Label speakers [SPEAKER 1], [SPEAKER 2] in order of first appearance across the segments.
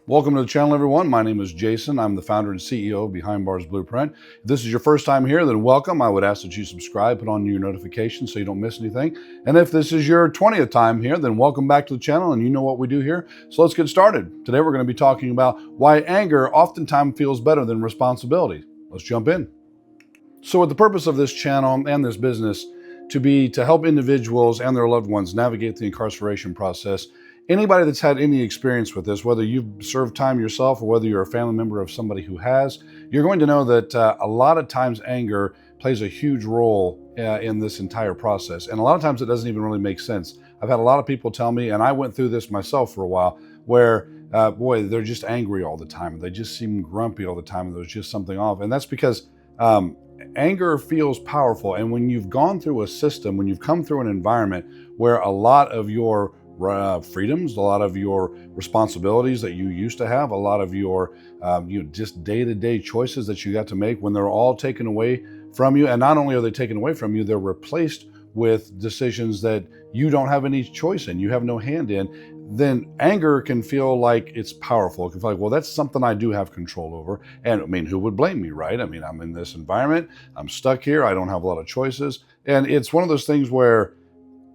[SPEAKER 1] Welcome to the channel, everyone. My name is Jason. I'm the founder and CEO of BehindBarsBlueprint. If this is your first time here, then welcome. I would ask that you subscribe, put on your notifications so you don't miss anything. And if this is your 20th time here, then welcome back to the channel and you know what we do here. So let's get started. Today we're going to be talking about why anger oftentimes feels better than responsibility. Let's jump in. So with the purpose of this channel and this business to help individuals and their loved ones navigate the incarceration process, anybody that's had any experience with this, whether you've served time yourself or whether you're a family member of somebody who has, you're going to know that a lot of times anger plays a huge role in this entire process. And a lot of times it doesn't even really make sense. I've had a lot of people tell me, and I went through this myself for a while, where they're just angry all the time. They just seem grumpy all the time, and there's just something off. And that's because anger feels powerful. And when you've gone through a system, when you've come through an environment where a lot of your freedoms, a lot of your responsibilities that you used to have, a lot of your just day-to-day choices that you got to make, when they're all taken away from you, and not only are they taken away from you, they're replaced with decisions that you don't have any choice in, you have no hand in, then anger can feel like it's powerful. It can feel like, well, that's something I do have control over. And I mean, who would blame me, right? I mean, I'm in this environment, I'm stuck here, I don't have a lot of choices. And it's one of those things where,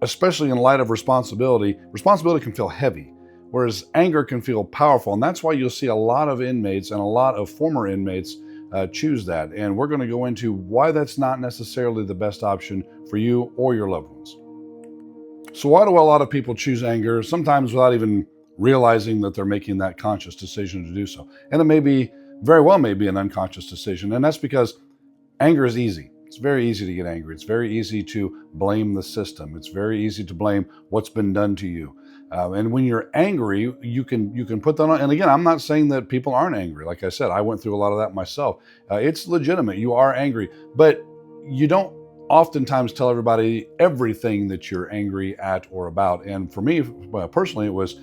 [SPEAKER 1] especially in light of responsibility can feel heavy, whereas anger can feel powerful. And that's why you'll see a lot of inmates and a lot of former inmates choose that. And we're going to go into why that's not necessarily the best option for you or your loved ones. So why do a lot of people choose anger, sometimes without even realizing that they're making that conscious decision to do so? And it very well may be an unconscious decision. And that's because anger is easy. It's very easy to get angry. It's very easy to blame the system. It's very easy to blame what's been done to you. And when you're angry, you can put that on. And again, I'm not saying that people aren't angry. Like I said, I went through a lot of that myself. It's legitimate. You are angry, but you don't oftentimes tell everybody everything that you're angry at or about. And for me, personally, it was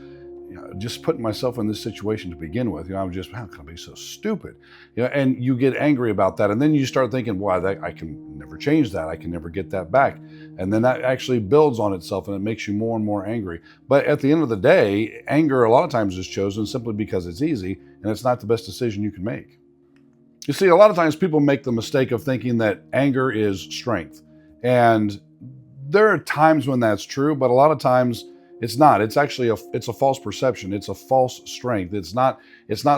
[SPEAKER 1] just putting myself in this situation to begin with. I'm just, how can I be so stupid? And you get angry about that. And then you start thinking, why, I can never change that. I can never get that back. And then that actually builds on itself and it makes you more and more angry. But at the end of the day, anger a lot of times is chosen simply because it's easy and it's not the best decision you can make. You see, a lot of times people make the mistake of thinking that anger is strength. And there are times when that's true, but a lot of times it's not. It's actually it's a false perception. It's a false strength. It's not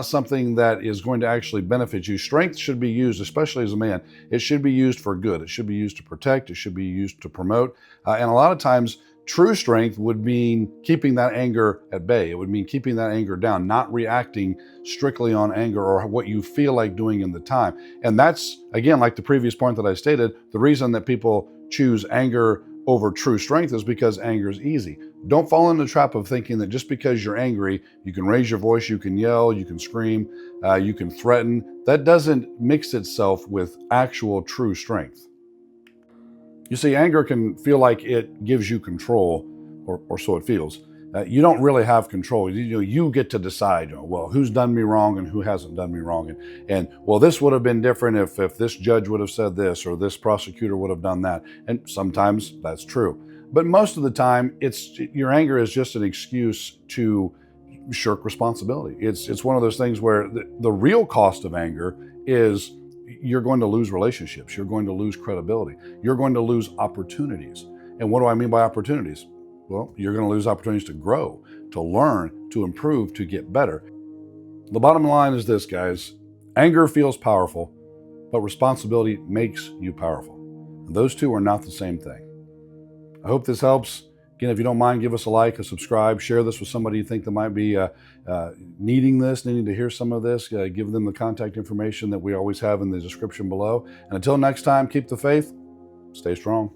[SPEAKER 1] something that is going to actually benefit you. Strength should be used, especially as a man, it should be used for good. It should be used to protect. It should be used to promote. And a lot of times, true strength would mean keeping that anger at bay. It would mean keeping that anger down, not reacting strictly on anger or what you feel like doing in the time. And that's, again, like the previous point that I stated, the reason that people choose anger over true strength is because anger is easy. Don't fall in the trap of thinking that just because you're angry, you can raise your voice, you can yell, you can scream, you can threaten. That doesn't mix itself with actual true strength. You see, anger can feel like it gives you control, or so it feels. You don't really have control. You get to decide, well, who's done me wrong and who hasn't done me wrong. And well, this would have been different if this judge would have said this or this prosecutor would have done that. And sometimes that's true. But most of the time, your anger is just an excuse to shirk responsibility. It's one of those things where the real cost of anger is you're going to lose relationships. You're going to lose credibility. You're going to lose opportunities. And what do I mean by opportunities? Well, you're going to lose opportunities to grow, to learn, to improve, to get better. The bottom line is this, guys. Anger feels powerful, but responsibility makes you powerful. And those two are not the same thing. I hope this helps. Again, if you don't mind, give us a like, a subscribe, share this with somebody you think that might be needing to hear some of this. Give them the contact information that we always have in the description below. And until next time, keep the faith, stay strong.